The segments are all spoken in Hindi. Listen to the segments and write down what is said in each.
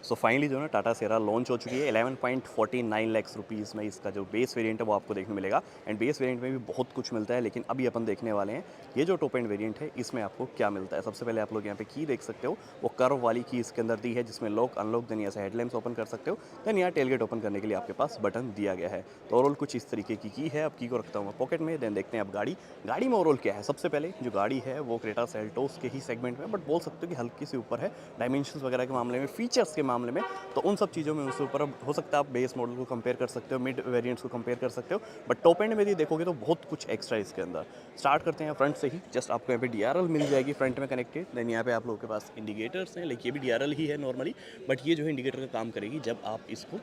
सो फाइनली जो है ना टाटा सेरा लॉन्च हो चुकी है 11.49 लाख रुपीज़ में। इसका जो बेस वेरिएंट है वो आपको देखने मिलेगा एंड बेस वेरिएंट में भी बहुत कुछ मिलता है, लेकिन अभी अपन देखने वाले हैं ये जो टॉप एंड वेरिएंट है इसमें आपको क्या मिलता है। सबसे पहले आप लोग यहाँ पे की देख सकते हो, वो कर्व वाली की इसके अंदर दी है जिसमें लॉक अनलॉक देन यहाँ से हेडलैम्प्स ओपन कर सकते हो। देन यहाँ टेलगेट ओपन करने के लिए आपके पास बटन दिया गया है। तो ओवरऑल कुछ इस तरीके की है। अब की को रखता हूँ मैं पॉकेट में। देन देखते हैं अब गाड़ी में ओवरऑल क्या है। सबसे पहले जो गाड़ी है वो क्रेटा सेल्टोस के ही सेगमेंट में, बट बोल सकते हो कि हल्की सी ऊपर है डायमेंशंस वगैरह के मामले में, फीचर्स के मामले में। तो उन सब चीज़ों में उससे ऊपर अब हो सकता है आप बेस मॉडल को कंपेयर कर सकते हो, मिड वेरिएंट्स को कंपेयर कर सकते हो, बट टॉप एंड में भी देखोगे तो बहुत कुछ एक्स्ट्रा इसके अंदर। स्टार्ट करते हैं फ्रंट से ही। जस्ट आपको यहाँ पे डीआरएल मिल जाएगी फ्रंट में कनेक्टेड। देन यहाँ पे आप लोगों के पास इंडिकेटर्स हैं, लाइक ये भी डीआरएल ही है नॉर्मली, बट ये जो है इंडिकेटर का काम करेगी जब आप इसको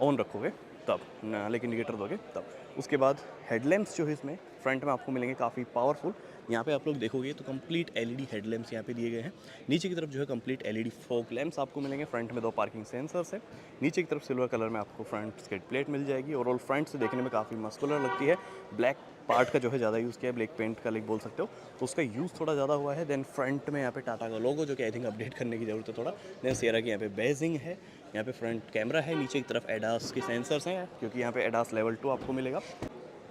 ऑन रखोगे तब, लाइक इंडिकेटर दोगे तब। उसके बाद हेडलैम्प्स जो है इसमें फ्रंट में आपको मिलेंगे काफ़ी पावरफुल। यहाँ पे आप लोग देखोगे तो कंप्लीट एलईडी हेडलैम्प्स यहाँ पे दिए गए हैं। नीचे की तरफ जो है कंप्लीट एलईडी फॉग लैम्प्स आपको मिलेंगे। फ्रंट में 2 पार्किंग सेंसर्स है। नीचे की तरफ सिल्वर कलर में आपको फ्रंट स्केट प्लेट मिल जाएगी। ओवरऑल फ्रंट से देखने में काफ़ी मस्कुलर लगती है। ब्लैक पार्ट का जो है ज़्यादा यूज़ किया है, ब्लैक पेंट का लाइक बोल सकते हो, तो उसका यूज़ थोड़ा ज़्यादा हुआ है। देन फ्रंट में यहाँ पे टाटा का लोगो जो कि आई थिंक अपडेट करने की ज़रूरत है थोड़ा। देन सेरा की यहाँ पे बेजिंग है। यहाँ पे फ्रंट कैमरा है। नीचे की तरफ एडास के सेंसर्स हैं क्योंकि यहाँ पे एडास लेवल 2 आपको मिलेगा।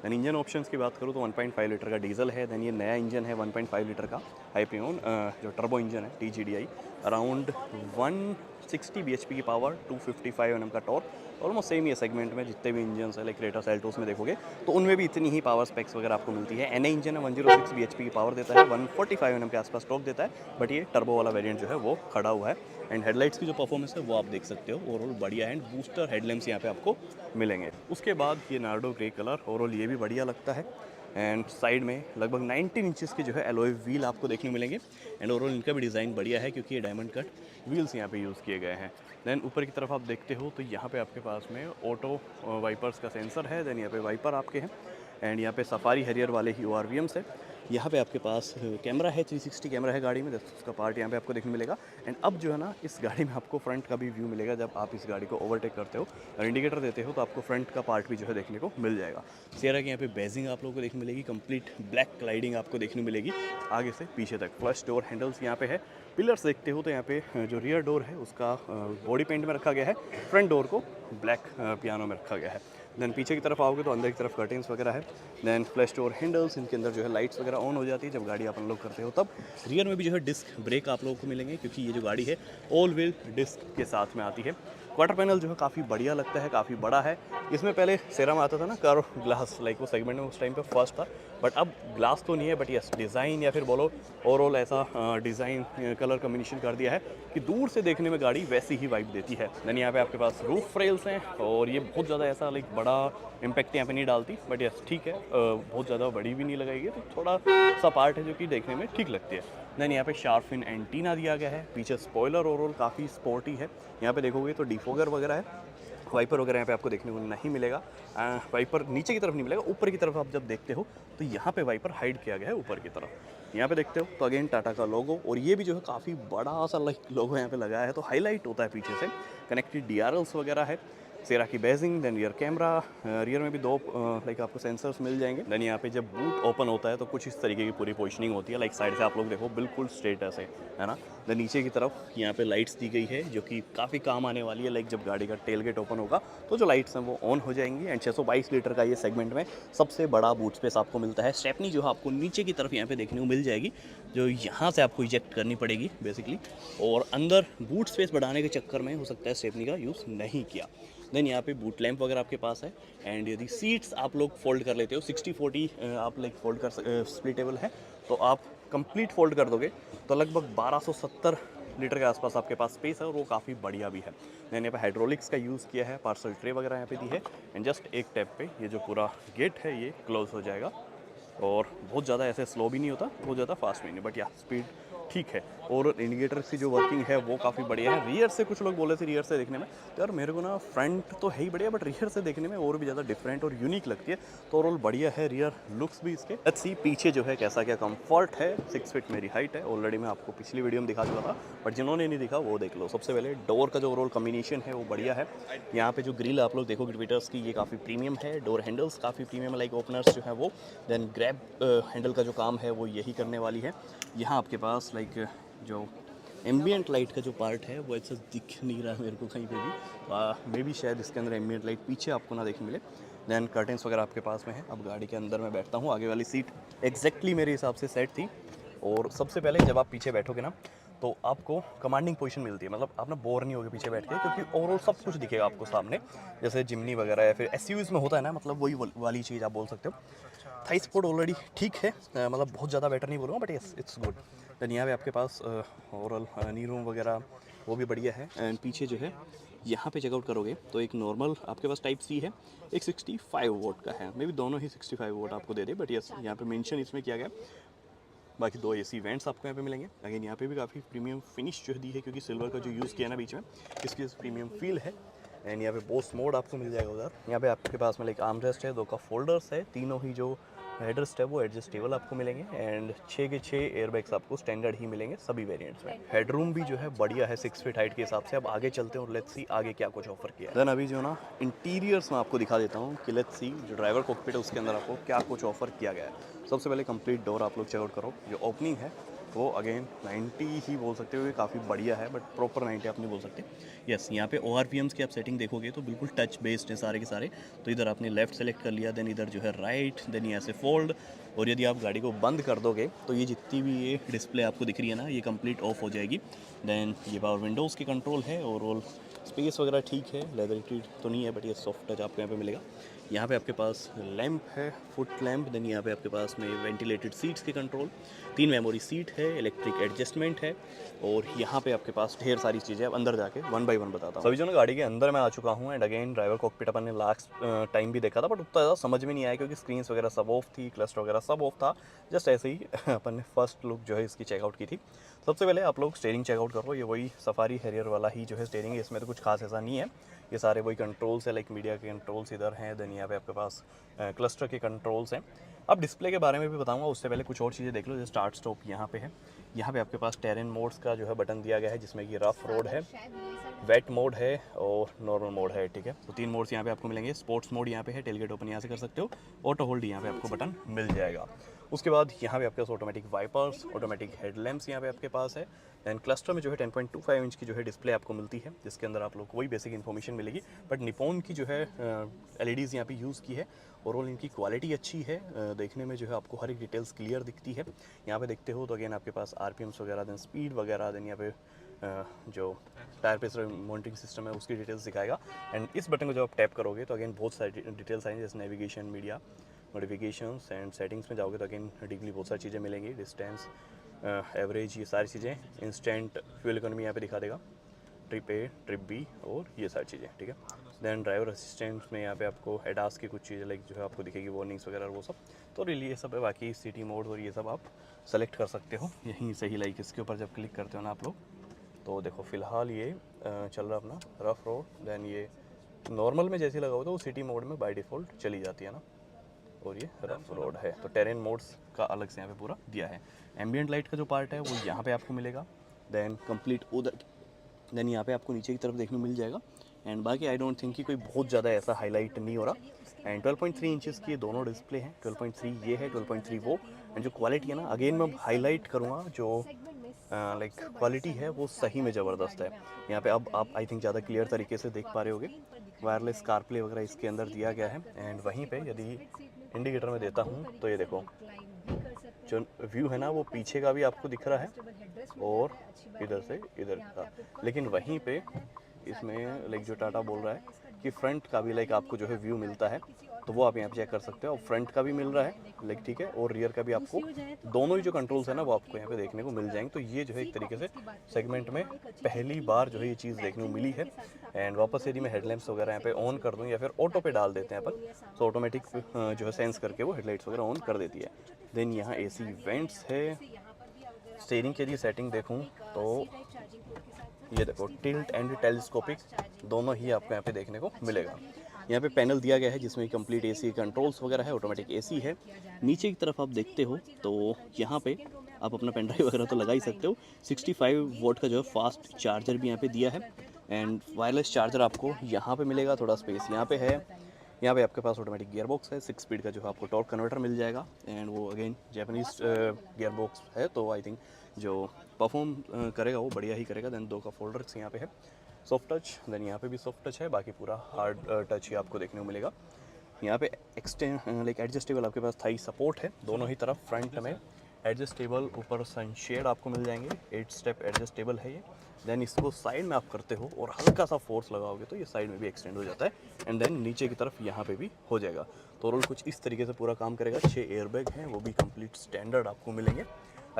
दैन इंजन ऑप्शंस की बात करूँ तो 1.5 लीटर का डीजल है। दैन ये नया इंजन है 1.5 लीटर का हाइपियोन जो टर्बो इंजन है TGDI। अराउंड 160 bhp की पावर, 255 Nm का टॉर्क। ऑलमोस्ट सेम ये सेगमेंट में जितने भी इंजन है लाइक क्रेटा सेल्टोस में देखोगे तो उनमें भी इतनी ही पावर स्पेक्स वगैरह आपको मिलती है। NA इंजन है 106 bhp की पावर देता है, 145 Nm के आसपास टॉर्क देता है, बट ये टर्बो वाला वेरिएंट जो है वो खड़ा हुआ है। एंड हेडलाइट्स की जो परफॉर्मेंस है वो आप देख सकते हो, ओवरऑल बढ़िया है। एंड बूस्टर हेडलैम्प्स यहाँ पे आपको मिलेंगे। उसके बाद ये नार्डो ग्रे कलर, ओवरऑल ये भी बढ़िया लगता है। एंड साइड में लगभग 19 इंचेस के जो है एलॉय व्हील आपको देखने मिलेंगे। एंड ओवरऑल इनका भी डिज़ाइन बढ़िया है क्योंकि ये डायमंड कट व्हील्स यहाँ पे यूज़ किए गए हैं। देन ऊपर की तरफ आप देखते हो तो यहाँ पे आपके पास में ऑटो वाइपर्स का सेंसर है। देन यहाँ पे वाइपर आपके हैं। एंड यहाँ पे सफारी हैरियर वाले ही ORVMs है। यहाँ पे आपके पास कैमरा है, 360 कैमरा है गाड़ी में, उसका पार्ट यहाँ पे आपको देखने मिलेगा। एंड अब जो है ना इस गाड़ी में आपको फ्रंट का भी व्यू मिलेगा जब आप इस गाड़ी को ओवरटेक करते हो और इंडिकेटर देते हो तो आपको फ्रंट का पार्ट भी जो है देखने को मिल जाएगा। सियरा की यहाँ पे बेजिंग आप लोगों को देखने मिलेगी, कंप्लीट ब्लैक क्लाइडिंग आपको देखने मिलेगी आगे से पीछे तक। फ्लश डोर हैंडल्स यहाँ पे है। पिलर्स देखते हो तो यहाँ पे जो रियर डोर है उसका बॉडी पेंट में रखा गया है, फ्रंट डोर को ब्लैक पियानो में रखा गया है। देन पीछे की तरफ आओगे तो अंदर की तरफ कर्टेंस वगैरह है। देन फ्लैश डोर हैंडल्स, इनके अंदर जो है लाइट्स वगैरह ऑन हो जाती है जब गाड़ी आप अनलॉक करते हो तब। रियर में भी जो है डिस्क ब्रेक आप लोगों को मिलेंगे क्योंकि ये जो गाड़ी है ऑल व्हील डिस्क के साथ में आती है। क्वार्टर पैनल जो है काफ़ी बढ़िया लगता है, काफ़ी बड़ा है। इसमें पहले सेरा में आता था ना कर्व ग्लास, लाइक वो सेगमेंट में उस टाइम पे फर्स्ट था, बट अब ग्लास तो नहीं है, बट यस डिज़ाइन या फिर बोलो ओवरऑल ऐसा डिज़ाइन कलर कम्बिनेशन कर दिया है कि दूर से देखने में गाड़ी वैसी ही वाइब देती है। देन यहाँ पे आपके पास रूफ रेल्स हैं और ये बहुत ज़्यादा ऐसा लाइक बड़ा इम्पैक्ट यहाँ पे नहीं डालती, बट यस ठीक है, बहुत ज़्यादा बड़ी भी नहीं लगाएगी, तो थोड़ा सा पार्ट है जो कि देखने में ठीक लगती है। देन यहाँ पे शार्प फिन एंटीना दिया गया है। पीछे स्पॉइलर ओवरऑल काफ़ी स्पोर्टी है। यहाँ पे देखोगे तो डिफोगर वगैरह है। वाइपर वगैरह यहाँ पे आपको देखने को नहीं मिलेगा। वाइपर नीचे की तरफ नहीं मिलेगा, ऊपर की तरफ आप जब देखते हो तो यहाँ पे वाइपर हाइड किया गया है ऊपर की तरफ। यहाँ पे देखते हो तो अगेन टाटा का लोगो, और ये भी जो है काफ़ी बड़ा सा लाइक लोगो यहाँ पे लगाया है तो हाईलाइट होता है पीछे से। कनेक्टेड DRLs वगैरह है। सेरा की बेजिंग, देन रियर कैमरा, रियर में भी 2 लाइक आपको सेंसर्स मिल जाएंगे। देन यहाँ पे जब बूट ओपन होता है तो कुछ इस तरीके की पूरी पोजिशनिंग होती है, लाइक साइड से आप लोग देखो बिल्कुल स्ट्रेट ऐसे है ना। देन नीचे की तरफ यहाँ पे लाइट्स दी गई है जो कि काफ़ी काम आने वाली है, लाइक जब गाड़ी का टेल गेट ओपन होगा तो जो लाइट्स हैं वो ऑन हो जाएंगी। एंड 622 लीटर का ये सेगमेंट में सबसे बड़ा बूट स्पेस आपको मिलता है। स्टेपनी जो है आपको नीचे की तरफ यहाँ पे देखने को मिल जाएगी, जो यहाँ से आपको इजेक्ट करनी पड़ेगी बेसिकली, और अंदर बूट स्पेस बढ़ाने के चक्कर में हो सकता है स्टेपनी का यूज़ नहीं किया। देन यहाँ पे बूट लैंप वगैरह आपके पास है। एंड यदि सीट्स आप लोग फोल्ड कर लेते हो 60-40 आप लाइक फोल्ड कर स्प्लिटेबल है तो आप कंप्लीट फोल्ड कर दोगे तो लगभग 1270 लीटर के आसपास आपके पास स्पेस है और वो काफ़ी बढ़िया भी है। मैंने यहाँ पे हाइड्रोलिक्स का यूज़ किया है, पार्सल ट्रे वगैरह यहाँ पे दी है। एंड जस्ट एक टैप पे ये जो पूरा गेट है ये क्लोज हो जाएगा और बहुत ज़्यादा ऐसे स्लो भी नहीं होता, बहुत ज़्यादा फास्ट भी नहीं, बट या स्पीड ठीक है। और इंडिकेटर की जो वर्किंग है वो काफ़ी बढ़िया है। रियर से कुछ लोग बोले थे रियर से देखने में, तो यार मेरे को ना फ्रंट तो है ही बढ़िया, बट रियर से देखने में और भी ज़्यादा डिफरेंट और यूनिक लगती है। तो ओवरऑल बढ़िया है रियर लुक्स भी इसके। लेट्स सी पीछे जो है कैसा क्या कंफर्ट है। 6 फीट मेरी हाइट है, ऑलरेडी मैं आपको पिछली वीडियो में दिखा चुका था, बट जिन्होंने नहीं दिखा वो देख लो। सबसे पहले डोर का जो ओवरऑल कम्बिनेशन है वो बढ़िया है। यहाँ पे जो ग्रिल आप लोग देखोगे ट्विटर्स की, ये काफ़ी प्रीमियम है। डोर हैंडल्स काफ़ी प्रीमियम है, लाइक ओपनर्स जो है वो। देन ग्रैब हैंडल का जो काम है वो यही करने वाली है। यहाँ आपके पास लाइक जो एम्बियंट लाइट का जो पार्ट है वो ऐसा दिख नहीं रहा है मेरे को कहीं पे भी, मे बी शायद इसके अंदर एम्बियंट लाइट पीछे आपको ना देखने मिले। दैन कर्टेंस वगैरह आपके पास में है। अब गाड़ी के अंदर मैं बैठता हूँ, आगे वाली सीट एग्जैक्टली मेरे हिसाब से सेट थी। और सबसे पहले जब आप पीछे बैठोगे ना तो आपको कमांडिंग पोजीशन मिलती है, मतलब आप ना बोर नहीं होगे पीछे बैठ के, क्योंकि ओवरऑल सब कुछ दिखेगा आपको सामने। जैसे जिमनी वगैरह या फिर एसयूवीज में होता है ना, मतलब वही वाली चीज़ आप बोल सकते हो। थाई सपोर्ट ऑलरेडी ठीक है, मतलब बहुत ज़्यादा बेटर नहीं बोलूँगा, but yes it's good. Then यहाँ पे आपके पास ओवरऑल नी रूम वगैरह वो भी बढ़िया है। एंड पीछे जो है यहाँ पे चेकआउट करोगे तो एक नॉर्मल आपके पास टाइप सी है, एक 65 वोट का है, मे बी दोनों ही 65 वोट आपको दे दे, बट यस यहाँ पे मेंशन इसमें किया गया। बाकी 2 एसी वेंट्स आपको यहाँ पे मिलेंगे। अगेन यहाँ पे भी काफ़ी प्रीमियम फिनिश जो दी है, क्योंकि सिल्वर का जो यूज़ किया ना बीच में, इसकी प्रीमियम फील है। एंड यहाँ पे बोस मोड आपको मिल जाएगा उधर। यहाँ पे आपके पास में एक आर्म रेस्ट है, 2 कप फोल्डर्स है, तीनों ही जो हेडरेस्ट है वो एडजस्टेबल आपको मिलेंगे। एंड 6 के 6 एयरबैग्स आपको स्टैंडर्ड ही मिलेंगे सभी वेरिएंट्स में। हेडरूम भी जो है बढ़िया है 6 फीट हाइट के हिसाब से। अब आगे चलते हैं और लेट्स सी आगे क्या कुछ ऑफर किया है। देन अभी जो ना इंटीरियर्स में आपको दिखा देता हूँ कि लेट्स सी जो ड्राइवर कॉकपिट है उसके अंदर आपको क्या कुछ ऑफर किया गया है। सबसे पहले कंप्लीट डोर आप लोग चेकआउट करो। जो ओपनिंग है वो अगेन 90 ही बोल सकते हो, ये काफ़ी बढ़िया है, बट प्रॉपर 90 आप नहीं बोल सकते। यस यहाँ पे ORPMs की आप सेटिंग देखोगे तो बिल्कुल टच बेस्ड है सारे के सारे। तो इधर आपने लेफ्ट सेलेक्ट कर लिया, देन इधर जो है राइट, देन यहाँ से फोल्ड। और यदि आप गाड़ी को बंद कर दोगे तो ये जितनी भी ये डिस्प्ले आपको दिख रही है ना, ये कंप्लीट ऑफ हो जाएगी। देन ये पावर विंडोज़ की कंट्रोल है। और स्पेस वगैरह ठीक है, लेदर तो नहीं है, बट ये सॉफ्ट टच आपको यहाँ पे मिलेगा। यहाँ पे आपके पास लैंप है, फुट लैंप। देन यहाँ पे आपके पास में वेंटिलेटेड सीट्स की कंट्रोल, 3 मेमोरी सीट है, इलेक्ट्रिक एडजस्टमेंट है। और यहाँ पे आपके पास ढेर सारी चीज़ें, अब अंदर जाके 1 बाय 1 बताता हूँ। सभी जो ना गाड़ी के अंदर मैं आ चुका हूँ। एंड अगेन ड्राइवर कॉकपिट अपन ने लास्ट टाइम भी देखा था, बट उतना ज़्यादा समझ में नहीं आया, क्योंकि स्क्रीन्स वगैरह सब ऑफ थी, क्लस्टर वगैरह सब ऑफ था। जस्ट ऐसे ही अपन ने फर्स्ट लुक जो है इसकी चेकआउट की थी। सबसे पहले आप लोग स्टेयरिंग चेकआउट करो। ये वही सफारी हैरियर वाला ही जो है स्टेयरिंग है, इसमें तो कुछ खास ऐसा नहीं है। ये सारे वही कंट्रोल्स है, लाइक मीडिया के कंट्रोल्स इधर हैं। देन यहाँ पे आपके पास क्लस्टर के कंट्रोल्स हैं। अब डिस्प्ले के बारे में भी बताऊंगा, उससे पहले कुछ और चीज़ें देख लो। जैसे स्टार्ट स्टॉप यहाँ पे है। यहाँ पे आपके पास टेरेन मोड्स का जो है बटन दिया गया है, जिसमें कि रफ रोड है, वेट मोड है और नॉर्मल मोड है। ठीक है, तो 3 मोड्स यहाँ पे आपको मिलेंगे। स्पोर्ट्स मोड यहाँ पे है, टेलगेट ओपन यहाँ से कर सकते हो। ऑटो होल्ड यहाँ पे आपको बटन मिल जाएगा। उसके बाद यहाँ पे आपके पास ऑटोमेटिक वाइपर्स, ऑटोमेटिक हेडलैम्प्स यहाँ पे आपके पास है। दैन क्लस्टर में जो है 10.25 इंच की जो है डिस्प्ले आपको मिलती है, जिसके अंदर आप लोग को वही बेसिक इन्फॉर्मेशन मिलेगी, बट निपॉन की जो है LEDs यहाँ पे यूज़ की है। ओवरऑल इनकी क्वालिटी अच्छी है, देखने में जो है आपको हर एक डिटेल्स क्लियर दिखती है। यहाँ पे देखते हो तो अगेन आपके पास RPMs वगैरह, देन स्पीड वगैरह, देन यहाँ पे जो टायर प्रेशर मॉनिटरिंग सिस्टम है उसकी डिटेल्स दिखाएगा। एंड इस बटन को जब आप टैप करोगे तो अगेन बहुत सारी डिटेल्स आएंगी, जैसे navigation, media, notifications. And settings में जाओगे तो अगेन डीपली बहुत सारी चीज़ें मिलेंगी, डिस्टेंस, एवरेज, ये सारी चीज़ें। इंस्टेंट फ्यूल इकोनॉमी यहाँ पे दिखा देगा, ट्रिप A, ट्रिप B और ये सारी चीज़ें। ठीक है, देन ड्राइवर असिस्टेंट में यहाँ पे आपको एडास की कुछ चीज़ें लाइक जो है आपको दिखेगी, वार्निंग्स वगैरह वो सब। तो रियली ये सब है। बाकी सिटी मोड और ये सब आप सेलेक्ट कर सकते हो यहीं से ही। लाइक इसके ऊपर जब क्लिक करते हो ना आप लोग, तो देखो फिलहाल ये चल रहा अपना रफ रोड। देन ये नॉर्मल में जैसे लगा हुआ तो वो सिटी मोड में बाय डिफ़ॉल्ट चली जाती है ना, और ये रफ रोड है। तो टेरेन मोड्स का अलग से यहाँ पे पूरा दिया है। एम्बियंट लाइट का जो पार्ट है वो यहाँ पे आपको मिलेगा। देन कंप्लीट उधर, देन यहाँ पे आपको नीचे की तरफ देखने को मिल जाएगा। एंड बाकी आई डोंट थिंक कि कोई बहुत ज़्यादा ऐसा हाईलाइट नहीं हो रहा। एंड 12.3 इंचेस की ये दोनों डिस्प्ले हैं, 12.3 ये है, 12.3 वो। एंड जो क्वालिटी है ना, अगेन मैं हाईलाइट करूँगा, जो लाइक क्वालिटी है वो सही में ज़बरदस्त है। यहाँ पे अब आप आई थिंक ज़्यादा क्लियर तरीके से देख पा रहे होगे। वायरलेस कारप्ले वगैरह इसके अंदर दिया गया है। एंड वहीं पे यदि इंडिकेटर में देता हूँ तो ये देखो जो व्यू है ना वो पीछे का भी आपको दिख रहा है और इधर से इधर का। लेकिन वहीं पे इसमें लाइक जो टाटा बोल रहा है कि फ्रंट का भी लाइक आपको जो है व्यू मिलता है, तो वो आप यहाँ पे चेक कर सकते हो। और फ्रंट का भी मिल रहा है लाइक, ठीक है, और रियर का भी आपको, दोनों ही जो कंट्रोल्स है ना वो आपको यहाँ पे देखने को मिल जाएंगे। तो ये जो है एक तरीके से सेगमेंट में पहली बार जो है ये चीज़ देखने को मिली है। एंड वापस यदि मैं हेडलैम्प्स वगैरह यहाँ पे ऑन कर दूँ या फिर ऑटो पे डाल देते हैं अपन, तो ऑटोमेटिक जो है सेंस करके वो हेडलाइट्स वगैरह ऑन कर देती है। देन यहाँ AC वेंट्स है। स्टीयरिंग के लिए सेटिंग देखूँ तो ये देखो टिल्ट एंड टेलीस्कोपिक दोनों ही आपको यहाँ पे देखने को मिलेगा। यहाँ पे पैनल दिया गया है जिसमें कंप्लीट AC कंट्रोल्स वगैरह है, ऑटोमेटिक AC है। नीचे की तरफ आप देखते हो तो यहाँ पे आप अपना पेन ड्राइव वगैरह तो लगा ही सकते हो। 65 वोट का जो है फास्ट चार्जर भी यहाँ पे दिया है। एंड वायरलेस चार्जर आपको यहाँ पे मिलेगा, थोड़ा स्पेस यहाँ पे है। यहाँ पे आपके पास ऑटोमेटिक गियर बॉक्स है, 6 स्पीड का जो है आपको टॉर्क कन्वर्टर मिल जाएगा। एंड वो अगेन जैपनीज गियर बॉक्स है, तो आई थिंक जो परफॉर्म करेगा, वो बढ़िया ही करेगा। देन 2 का फोल्डर्स यहाँ पे है, सॉफ्ट टच, देन यहाँ पे भी सॉफ्ट टच है, बाकी पूरा हार्ड टच ही आपको देखने को मिलेगा। यहाँ पे लाइक एडजस्टेबल आपके पास थाई सपोर्ट है दोनों ही तरफ। फ्रंट में एडजस्टेबल ऊपर सनशेड आपको मिल जाएंगे, 8 स्टेप एडजस्टेबल है ये। देन इसको साइड में आप करते हो और हल्का सा फोर्स लगाओगे तो ये साइड में भी एक्सटेंड हो जाता है, एंड देन नीचे की तरफ यहाँ पे भी हो जाएगा। तो ओवरऑल कुछ इस तरीके से पूरा काम करेगा। 6 एयरबैग हैं, वो भी कंप्लीट स्टैंडर्ड आपको मिलेंगे।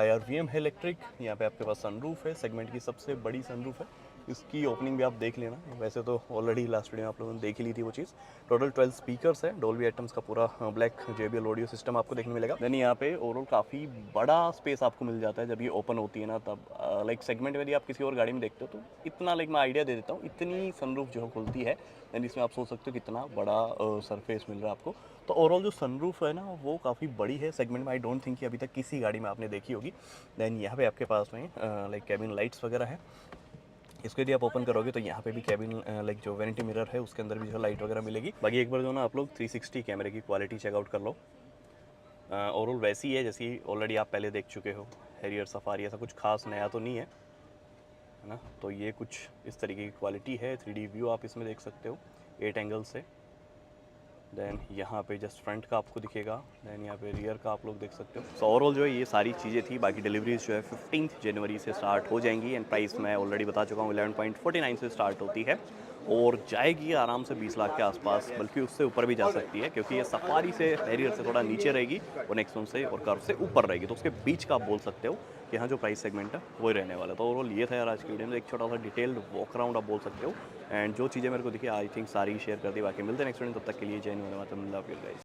IRVM है इलेक्ट्रिक। यहाँ पे आपके पास सनरूफ है, सेगमेंट की सबसे बड़ी सनरूफ है। इसकी ओपनिंग भी आप देख लेना, वैसे तो ऑलरेडी लास्ट वीडियो में आप लोगों ने देख ही ली थी वो चीज़। टोटल 12 स्पीकर्स है, डोल्बी एटम्स का पूरा ब्लैक JBL ऑडियो सिस्टम आपको देखने मिलेगा। देन यहाँ पे ओवरऑल काफ़ी बड़ा स्पेस आपको मिल जाता है जब ये ओपन होती है ना, तब लाइक सेगमेंट में यदि आप किसी और गाड़ी में देखते हो तो इतना, लाइक मैं आइडिया दे देता हूँ, इतनी सनरूफ जो खुलती है। देन इसमें आप सोच सकते हो कितना बड़ा सरफेस मिल रहा है आपको। तो ओवरऑल जो सनरूफ है ना वो काफ़ी बड़ी है सेगमेंट में। आई डोंट थिंक कि अभी तक किसी गाड़ी में आपने देखी होगी। देन यहाँ पे आपके पास में लाइक कैबिन लाइट्स वगैरह है। इसको यदि आप ओपन करोगे तो यहाँ पे भी कैबिन लाइक जो वैनिटी मिरर है उसके अंदर भी जो लाइट वगैरह मिलेगी। बाकी एक बार जो ना आप लोग 360 कैमरे की क्वालिटी चेकआउट कर लो। ओवरऑल वैसी है जैसी ऑलरेडी आप पहले देख चुके हो हैरियर सफारी, ऐसा कुछ खास नया तो नहीं है ना। तो ये कुछ इस तरीके की क्वालिटी है। 3D व्यू आप इसमें देख सकते हो 8 एंगल से। देन यहाँ पे जस्ट फ्रंट का आपको दिखेगा, देन यहाँ पे रियर का आप लोग देख सकते हो। सो ओवरऑल जो है ये सारी चीज़ें थी। बाकी डिलीवरीज जो है 15 जनवरी से स्टार्ट हो जाएंगी, एंड प्राइस मैं ऑलरेडी बता चुका हूँ 11.49 से स्टार्ट होती है और जाएगी आराम से 20 लाख के आसपास, बल्कि उससे ऊपर भी जा सकती है क्योंकि ये सफारी से हैरियर से थोड़ा नीचे रहेगी और नेक्सॉन से और कर्व से ऊपर रहेगी। तो उसके बीच का आप बोल सकते हो कि हाँ जो प्राइस सेगमेंट है वही रहने वाला। तो ओवरऑल ये था यार आज की वीडियो में एक छोटा सा डिटेल्ड वॉक अराउंड आप बोल सकते हो, एंड जो चीज़ें मेरे को दिखी आई थिंक सारी शेयर कर दी। बाकी मिलते हैं नेक्स्ट वीडियो, तब तक के लिए जय Hind, Vande Mataram, love you guys.